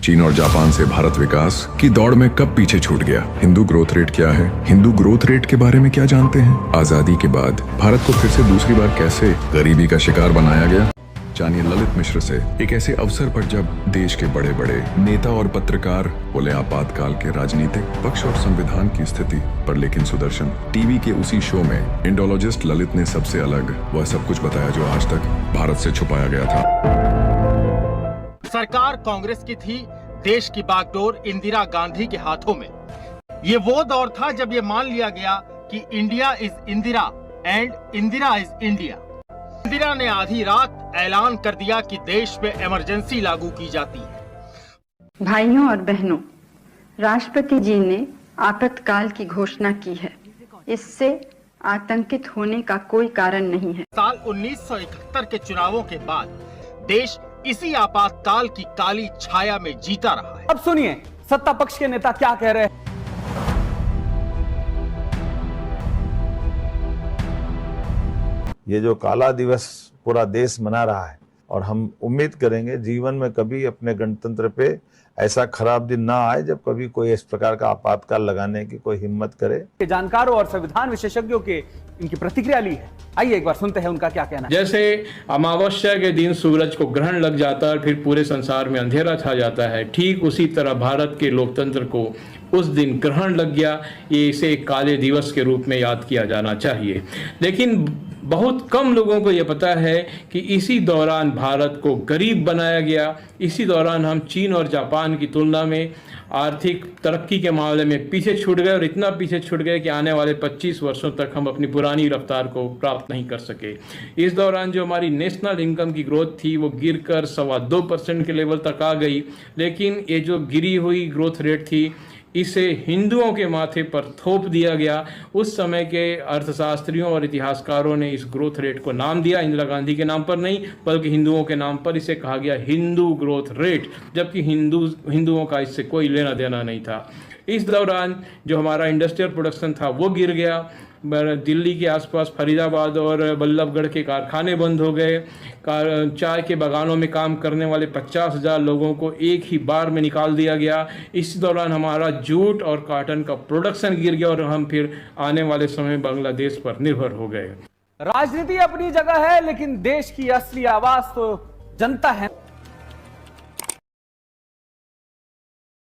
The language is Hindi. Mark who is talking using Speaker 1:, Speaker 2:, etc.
Speaker 1: चीन और जापान से भारत विकास की दौड़ में कब पीछे छूट गया? हिंदू ग्रोथ रेट क्या है? हिंदू ग्रोथ रेट के बारे में क्या जानते हैं? आजादी के बाद भारत को फिर से दूसरी बार कैसे गरीबी का शिकार बनाया गया? जानिए ललित मिश्र से एक ऐसे अवसर पर जब देश के बड़े बड़े नेता और पत्रकार बोले आपातकाल के राजनीतिक पक्ष और संविधान की स्थिति पर, लेकिन सुदर्शन टीवी के उसी शो में इंडोलॉजिस्ट ललित ने सबसे अलग वह सब कुछ बताया जो आज तक भारत से छुपाया गया था।
Speaker 2: सरकार कांग्रेस की थी, देश की बागडोर इंदिरा गांधी के हाथों में। ये वो दौर था जब ये मान लिया गया कि India is Indira and Indira is India. Indira ने आधी रात ऐलान कर दिया कि देश में इमरजेंसी लागू की जाती है।
Speaker 3: भाइयों और बहनों, राष्ट्रपति जी ने आपातकाल की घोषणा की है। इससे आतंकित होने का कोई कारण नहीं है।
Speaker 2: साल 1971 के चुनावों के बाद देश इसी आपातकाल की काली छाया में जीता रहा है।
Speaker 4: अब सुनिए सत्ता पक्ष के नेता क्या कह रहे हैं।
Speaker 5: ये जो काला दिवस पूरा देश मना रहा है और हम उम्मीद करेंगे जीवन में कभी अपने गणतंत्र पे ऐसा खराब दिन ना आए जब कभी कोई इस प्रकार का आपातकाल लगाने की कोई हिम्मत करे।
Speaker 4: जानकारों और संविधान विशेषज्ञों के इनकी प्रतिक्रिया ली है। आइए एक बार सुनते हैं उनका क्या कहना है।
Speaker 6: जैसे अमावस्या के दिन सूरज को ग्रहण लग जाता है, फिर पूरे संसार में अंधेरा छा जाता है, ठीक उसी तरह भारत के लोकतंत्र को उस दिन ग्रहण लग गया। ये इसे एक काले दिवस के रूप में याद किया जाना चाहिए। लेकिन बहुत कम लोगों को ये पता है कि इसी दौरान भारत को गरीब बनाया गया। इसी दौरान हम चीन और जापान की तुलना में आर्थिक तरक्की के मामले में पीछे छूट गए और इतना पीछे छूट गए कि आने वाले 25 वर्षों तक हम अपनी पुरानी रफ्तार को प्राप्त नहीं कर सके। इस दौरान जो हमारी नेशनल इनकम की ग्रोथ थी वो गिरकर 2.25% के लेवल तक आ गई। लेकिन ये जो गिरी हुई ग्रोथ रेट थी इसे हिंदुओं के माथे पर थोप दिया गया। उस समय के अर्थशास्त्रियों और इतिहासकारों ने इस ग्रोथ रेट को नाम दिया, इंदिरा गांधी के नाम पर नहीं बल्कि हिंदुओं के नाम पर इसे कहा गया हिंदू ग्रोथ रेट, जबकि हिंदुओं का इससे कोई लेना देना नहीं था। इस दौरान जो हमारा इंडस्ट्रियल प्रोडक्शन था वो गिर गया। दिल्ली के आसपास फरीदाबाद और बल्लभगढ़ के कारखाने बंद हो गए। चाय के बागानों में काम करने वाले 50,000 लोगों को एक ही बार में निकाल दिया गया। इस दौरान हमारा जूट और कॉटन का प्रोडक्शन गिर गया और हम फिर आने वाले समय में बांग्लादेश पर निर्भर हो गए।
Speaker 4: राजनीति अपनी जगह है, लेकिन देश की असली आवाज तो जनता है।